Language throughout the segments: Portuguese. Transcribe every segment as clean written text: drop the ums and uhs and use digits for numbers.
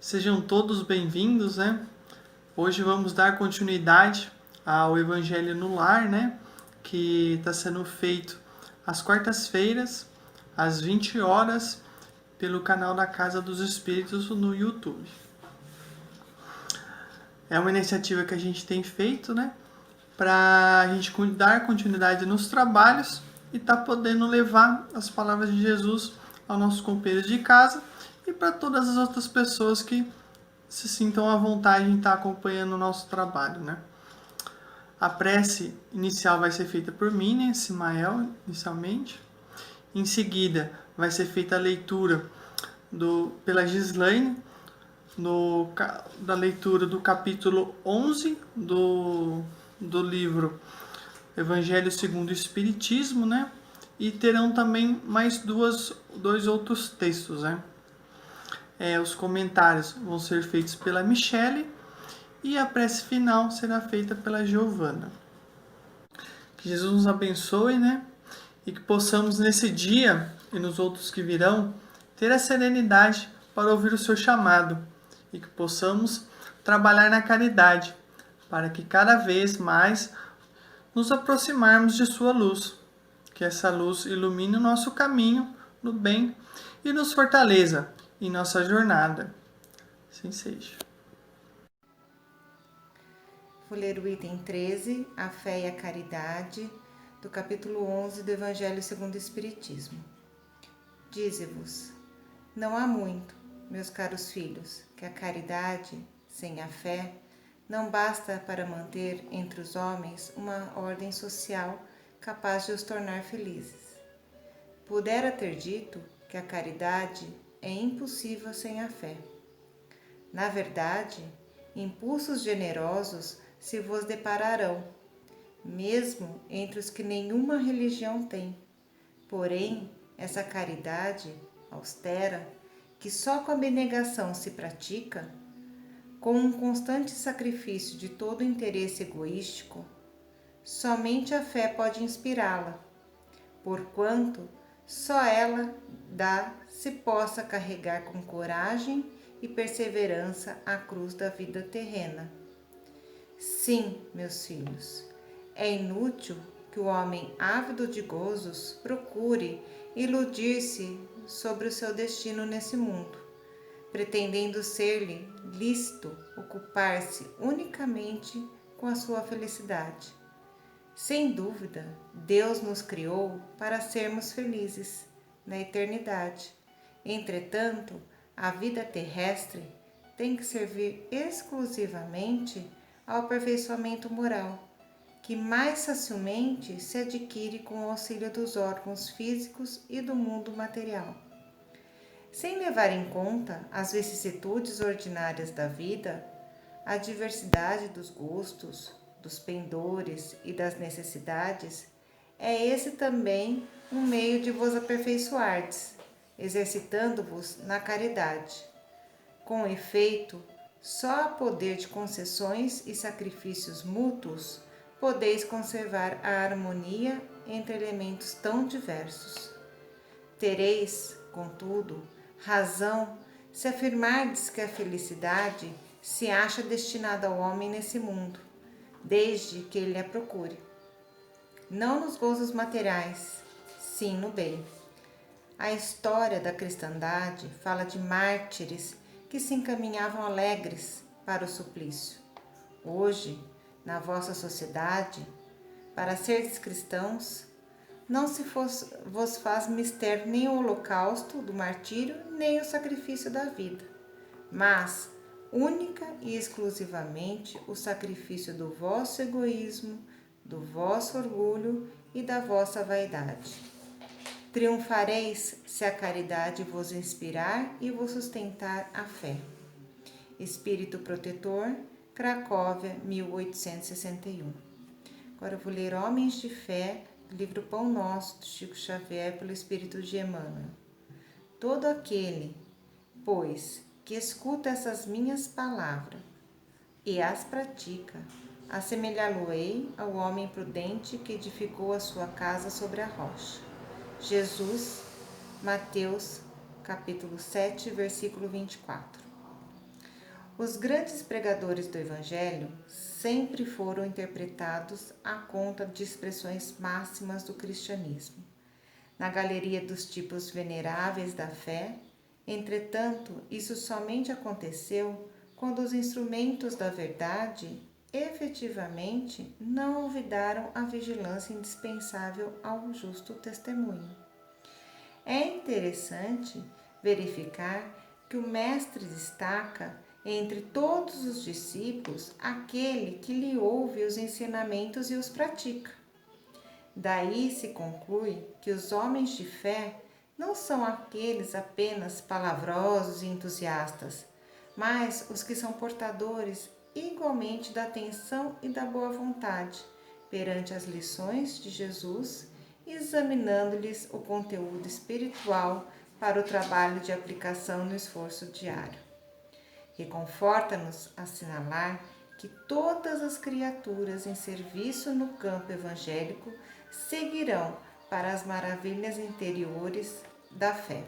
Sejam todos bem-vindos, né? Hoje vamos dar continuidade ao Evangelho no Lar, né? Que está sendo feito às quartas-feiras, às 20 horas, pelo canal da Casa dos Espíritos no YouTube. É uma iniciativa que a gente tem feito, né? Para a gente dar continuidade nos trabalhos e tá podendo levar as palavras de Jesus aos nossos companheiros de casa e para todas as outras pessoas que se sintam à vontade em estar acompanhando o nosso trabalho, né? A prece inicial vai ser feita por mim, né, Simael, inicialmente. Em seguida, vai ser feita a leitura pela Gislaine, da leitura do capítulo 11 do livro Evangelho segundo o Espiritismo, né? E terão também mais dois outros textos, né? Os comentários vão ser feitos pela Michele e a prece final será feita pela Giovana. Que Jesus nos abençoe, né? E que possamos nesse dia e nos outros que virão ter a serenidade para ouvir o seu chamado e que possamos trabalhar na caridade para que cada vez mais nos aproximarmos de sua luz. Que essa luz ilumine o nosso caminho no bem e nos fortaleça em nossa jornada. Assim seja. Vou ler o item 13, a fé e a caridade, do capítulo 11 do Evangelho segundo o Espiritismo. Dize-vos, não há muito, meus caros filhos, que a caridade, sem a fé, não basta para manter entre os homens uma ordem social capaz de os tornar felizes. Pudera ter dito que a caridade é impossível sem a fé. Na verdade, impulsos generosos se vos depararão, mesmo entre os que nenhuma religião tem. Porém, essa caridade austera, que só com a abnegação se pratica, com um constante sacrifício de todo interesse egoístico, somente a fé pode inspirá-la, porquanto só ela dá se possa carregar com coragem e perseverança a cruz da vida terrena. Sim, meus filhos, é inútil que o homem ávido de gozos procure iludir-se sobre o seu destino nesse mundo, pretendendo ser-lhe lícito ocupar-se unicamente com a sua felicidade. Sem dúvida, Deus nos criou para sermos felizes na eternidade. Entretanto, a vida terrestre tem que servir exclusivamente ao aperfeiçoamento moral, que mais facilmente se adquire com o auxílio dos órgãos físicos e do mundo material. Sem levar em conta as vicissitudes ordinárias da vida, a diversidade dos gostos, dos pendores e das necessidades, é esse também um meio de vos aperfeiçoardes, exercitando-vos na caridade. Com efeito, só a poder de concessões e sacrifícios mútuos podeis conservar a harmonia entre elementos tão diversos. Tereis, contudo, razão se afirmardes que a felicidade se acha destinada ao homem nesse mundo, desde que ele a procure. Não nos gozos materiais, sim no bem. A história da cristandade fala de mártires que se encaminhavam alegres para o suplício. Hoje, na vossa sociedade, para seres cristãos, não se vos faz mister nem o holocausto do martírio, nem o sacrifício da vida, mas única e exclusivamente o sacrifício do vosso egoísmo, do vosso orgulho e da vossa vaidade. Triunfareis se a caridade vos inspirar e vos sustentar a fé. Espírito Protetor, Cracóvia, 1861. Agora eu vou ler Homens de Fé, livro Pão Nosso, de Chico Xavier, pelo Espírito de Emmanuel. Todo aquele, pois, que escuta essas minhas palavras e as pratica, assemelhá-lo-ei ao homem prudente que edificou a sua casa sobre a rocha. Jesus, Mateus, capítulo 7, versículo 24. Os grandes pregadores do Evangelho sempre foram interpretados à conta de expressões máximas do cristianismo, na galeria dos tipos veneráveis da fé. Entretanto, isso somente aconteceu quando os instrumentos da verdade efetivamente não olvidaram a vigilância indispensável ao justo testemunho. É interessante verificar que o Mestre destaca entre todos os discípulos aquele que lhe ouve os ensinamentos e os pratica. Daí se conclui que os homens de fé não são aqueles apenas palavrosos e entusiastas, mas os que são portadores igualmente da atenção e da boa vontade perante as lições de Jesus, examinando-lhes o conteúdo espiritual para o trabalho de aplicação no esforço diário. Reconforta-nos assinalar que todas as criaturas em serviço no campo evangélico seguirão para as maravilhas interiores da fé.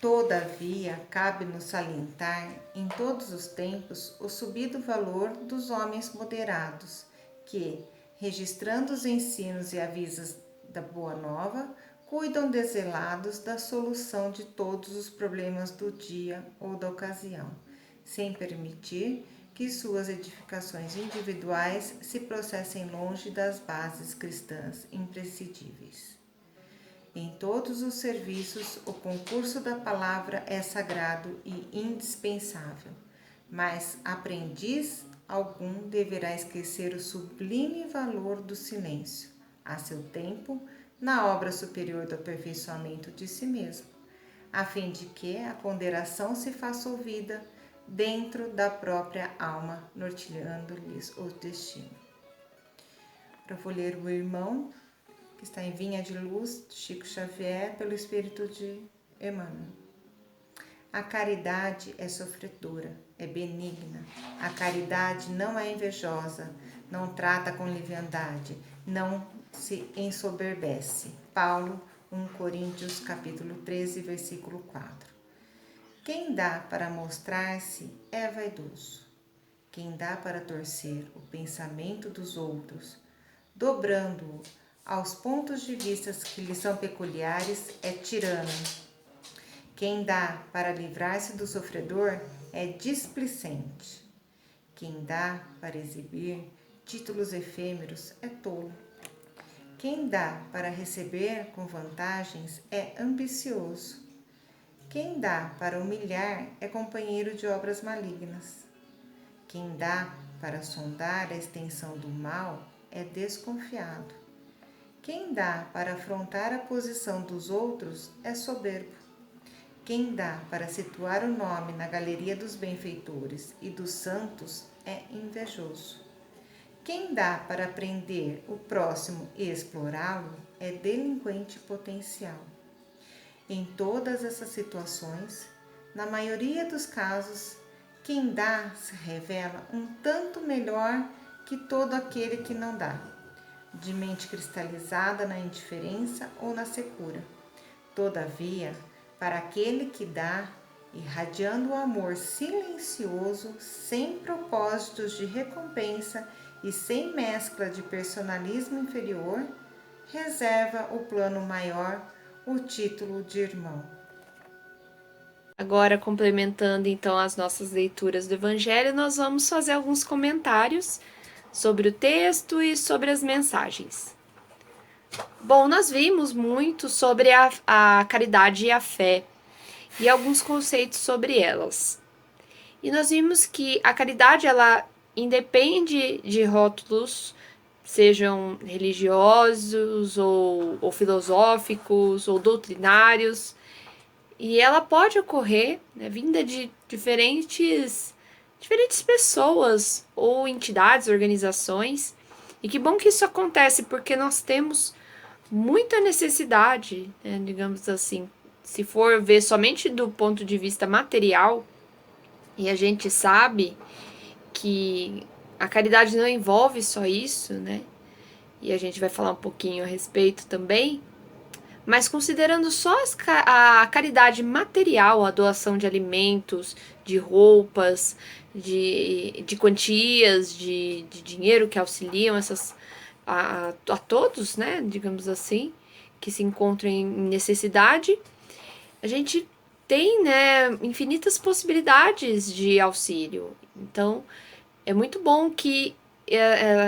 Todavia, cabe-nos salientar em todos os tempos o subido valor dos homens moderados, que, registrando os ensinos e avisos da Boa Nova, cuidam desvelados da solução de todos os problemas do dia ou da ocasião, sem permitir que suas edificações individuais se processem longe das bases cristãs imprescindíveis. Em todos os serviços, o concurso da palavra é sagrado e indispensável, mas aprendiz algum deverá esquecer o sublime valor do silêncio, a seu tempo, na obra superior do aperfeiçoamento de si mesmo, a fim de que a ponderação se faça ouvida dentro da própria alma, norteando-lhes o destino. Eu vou ler o Irmão, que está em Vinha de Luz, de Chico Xavier, pelo Espírito de Emmanuel. A caridade é sofredora, é benigna. A caridade não é invejosa, não trata com leviandade, não se ensoberbece. Paulo, 1 Coríntios, capítulo 13, versículo 4. Quem dá para mostrar-se é vaidoso. Quem dá para torcer o pensamento dos outros, dobrando-o aos pontos de vista que lhe são peculiares, é tirano. Quem dá para livrar-se do sofredor é displicente. Quem dá para exibir títulos efêmeros é tolo. Quem dá para receber com vantagens é ambicioso. Quem dá para humilhar é companheiro de obras malignas. Quem dá para sondar a extensão do mal é desconfiado. Quem dá para afrontar a posição dos outros é soberbo. Quem dá para situar o nome na galeria dos benfeitores e dos santos é invejoso. Quem dá para prender o próximo e explorá-lo é delinquente potencial. Em todas essas situações, na maioria dos casos, quem dá se revela um tanto melhor que todo aquele que não dá, de mente cristalizada na indiferença ou na secura. Todavia, para aquele que dá, irradiando o amor silencioso, sem propósitos de recompensa e sem mescla de personalismo inferior, reserva o plano maior, o título de irmão. Agora, complementando então as nossas leituras do Evangelho, nós vamos fazer alguns comentários sobre o texto e sobre as mensagens. Bom, nós vimos muito sobre a caridade e a fé e alguns conceitos sobre elas. E nós vimos que a caridade, ela independe de rótulos, sejam religiosos ou filosóficos ou doutrinários, e ela pode ocorrer, né, vinda de diferentes pessoas ou entidades, organizações. E que bom que isso acontece, porque nós temos muita necessidade, né, digamos assim, se for ver somente do ponto de vista material, e a gente sabe que a caridade não envolve só isso, né? E a gente vai falar um pouquinho a respeito também, Mas considerando só a caridade material, a doação de alimentos, de roupas, de quantias, de dinheiro que auxiliam a todos, né, digamos assim, que se encontram em necessidade, a gente tem, né, infinitas possibilidades de auxílio. Então, é muito bom que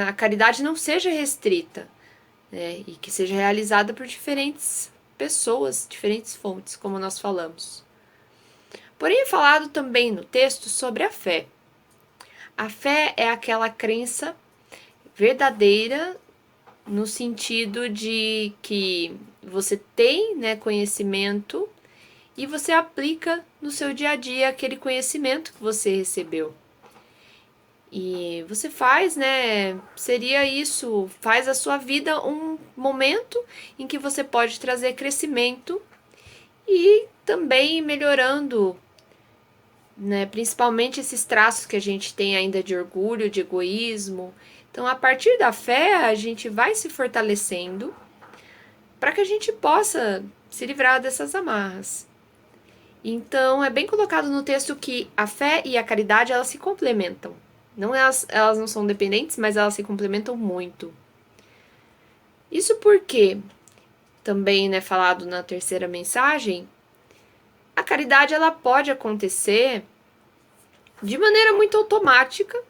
a caridade não seja restrita, né, e que seja realizada por diferentes pessoas, diferentes fontes, como nós falamos. Porém, é falado também no texto sobre a fé. A fé é aquela crença verdadeira no sentido de que você tem, né, conhecimento e você aplica no seu dia a dia aquele conhecimento que você recebeu. E você faz, né? Seria isso, faz a sua vida um momento em que você pode trazer crescimento e também melhorando, né? Principalmente esses traços que a gente tem ainda de orgulho, de egoísmo. Então, a partir da fé, a gente vai se fortalecendo para que a gente possa se livrar dessas amarras. Então, é bem colocado no texto que a fé e a caridade, elas se complementam. Não, elas não são dependentes, mas elas se complementam muito. Isso porque, também, né, falado na terceira mensagem, a caridade ela pode acontecer de maneira muito automática,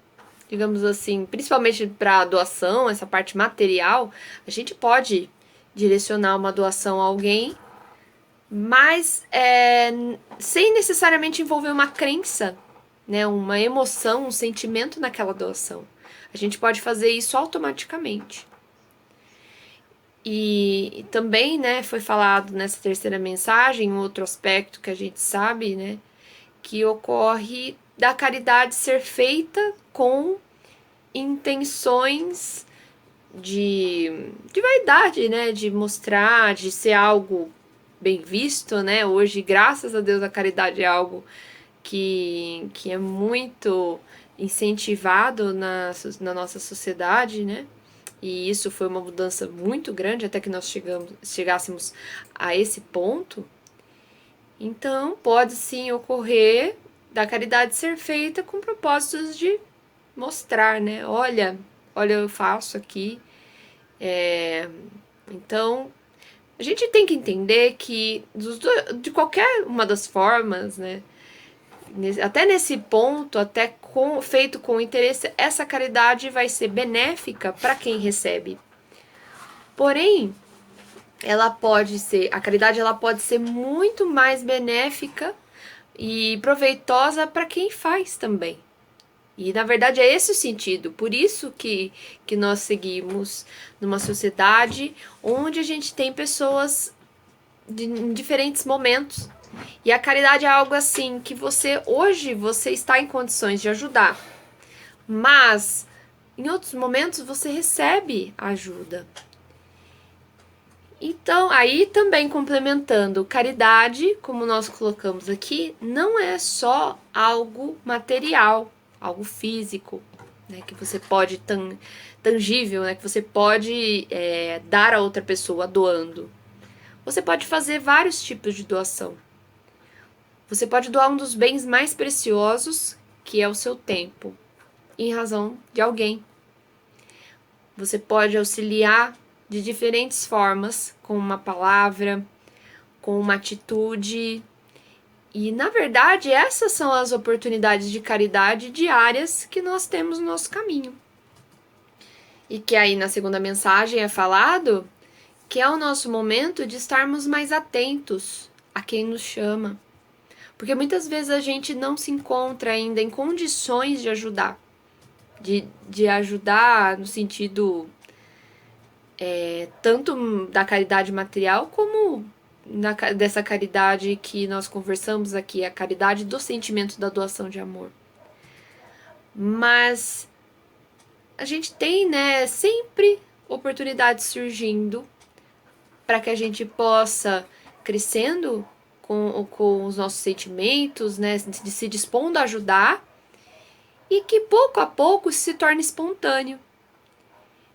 digamos assim, principalmente para a doação, essa parte material, a gente pode direcionar uma doação a alguém, mas sem necessariamente envolver uma crença, né, uma emoção, um sentimento naquela doação. A gente pode fazer isso automaticamente. E também, né, foi falado nessa terceira mensagem, um outro aspecto que a gente sabe, né, que ocorre da caridade ser feita com intenções de vaidade, né, de mostrar, de ser algo bem visto, né. Hoje, graças a Deus, a caridade é algo que é muito incentivado na nossa sociedade, né? E isso foi uma mudança muito grande até que nós chegássemos a esse ponto. Então, pode sim ocorrer da caridade ser feita com propósitos de mostrar, né? Olha, eu faço aqui. Então, a gente tem que entender que de qualquer uma das formas, né? Até nesse ponto, feito com interesse, essa caridade vai ser benéfica para quem recebe. Porém, a caridade ela pode ser muito mais benéfica e proveitosa para quem faz também. E na verdade é esse o sentido. Por isso que nós seguimos numa sociedade onde a gente tem pessoas em diferentes momentos. E a caridade é algo assim que hoje você está em condições de ajudar, mas em outros momentos você recebe ajuda. Então, aí também complementando, caridade, como nós colocamos aqui, não é só algo material, algo físico, né, que você pode tangível, né, que você pode dar a outra pessoa doando. Você pode fazer vários tipos de doação. Você pode doar um dos bens mais preciosos, que é o seu tempo, em razão de alguém. Você pode auxiliar de diferentes formas, com uma palavra, com uma atitude. E, na verdade, essas são as oportunidades de caridade diárias que nós temos no nosso caminho. E que aí, na segunda mensagem, é falado que é o nosso momento de estarmos mais atentos a quem nos chama. Porque muitas vezes a gente não se encontra ainda em condições de ajudar. De ajudar no sentido tanto da caridade material como dessa caridade que nós conversamos aqui, a caridade do sentimento da doação de amor. Mas a gente tem, né, sempre oportunidades surgindo para que a gente possa crescendo com os nossos sentimentos, né, de se dispondo a ajudar, e que pouco a pouco se torne espontâneo.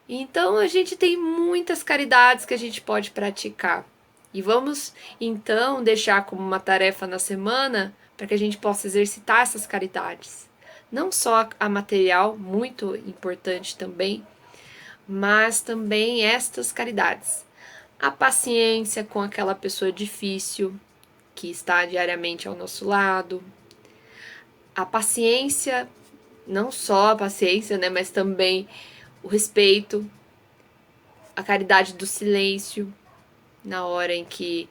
Então a gente tem muitas caridades que a gente pode praticar. E vamos então deixar como uma tarefa na semana para que a gente possa exercitar essas caridades. Não só a material, muito importante também, mas também estas caridades. A paciência com aquela pessoa difícil que está diariamente ao nosso lado. A paciência, não só a paciência, né, mas também o respeito, a caridade do silêncio, na hora em que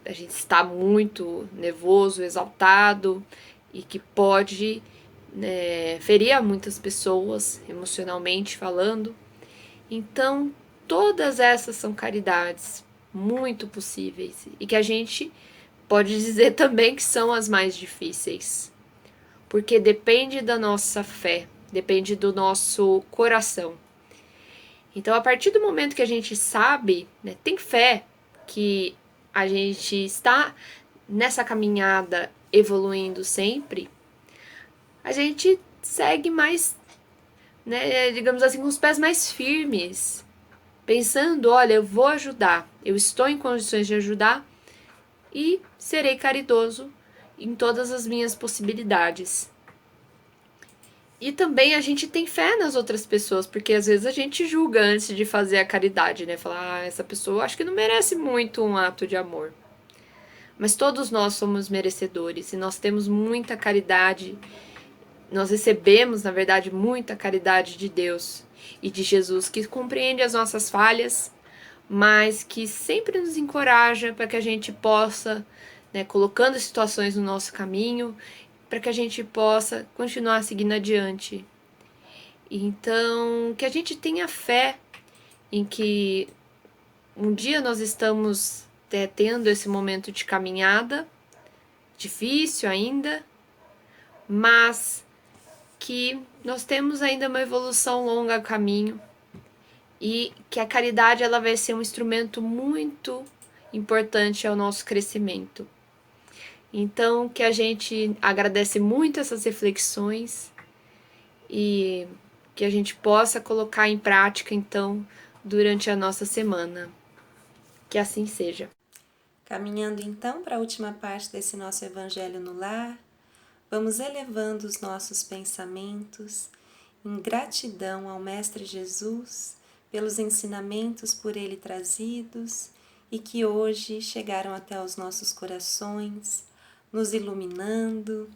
a gente está muito nervoso, exaltado e que pode ferir a muitas pessoas, emocionalmente falando. Então, todas essas são caridades muito possíveis e que a gente pode dizer também que são as mais difíceis, porque depende da nossa fé, depende do nosso coração. Então, a partir do momento que a gente sabe, né, tem fé que a gente está nessa caminhada evoluindo sempre, a gente segue mais, né, digamos assim, com os pés mais firmes, pensando, olha, eu vou ajudar, eu estou em condições de ajudar e serei caridoso em todas as minhas possibilidades. E também a gente tem fé nas outras pessoas, porque às vezes a gente julga antes de fazer a caridade, né? Falar, essa pessoa acho que não merece muito um ato de amor. Mas todos nós somos merecedores e nós temos muita caridade. Nós recebemos, na verdade, muita caridade de Deus e de Jesus, que compreende as nossas falhas, mas que sempre nos encoraja para que a gente possa, né, colocando situações no nosso caminho, para que a gente possa continuar seguindo adiante. Então, que a gente tenha fé em que um dia nós estamos tendo esse momento de caminhada, difícil ainda, mas que nós temos ainda uma evolução longa a caminho e que a caridade ela vai ser um instrumento muito importante ao nosso crescimento. Então, que a gente agradece muito essas reflexões e que a gente possa colocar em prática, então, durante a nossa semana. Que assim seja. Caminhando, então, para a última parte desse nosso Evangelho no Lar, vamos elevando os nossos pensamentos em gratidão ao Mestre Jesus pelos ensinamentos por ele trazidos e que hoje chegaram até os nossos corações, nos iluminando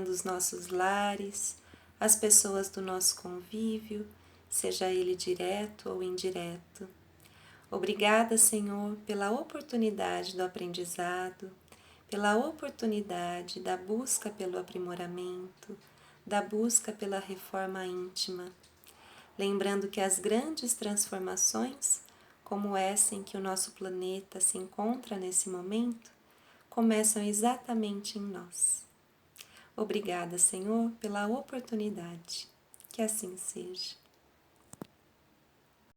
os nossos lares, as pessoas do nosso convívio, seja ele direto ou indireto. Obrigada, Senhor, pela oportunidade do aprendizado, pela oportunidade da busca pelo aprimoramento, da busca pela reforma íntima. Lembrando que as grandes transformações, como essa em que o nosso planeta se encontra nesse momento, começam exatamente em nós. Obrigada, Senhor, pela oportunidade. Que assim seja.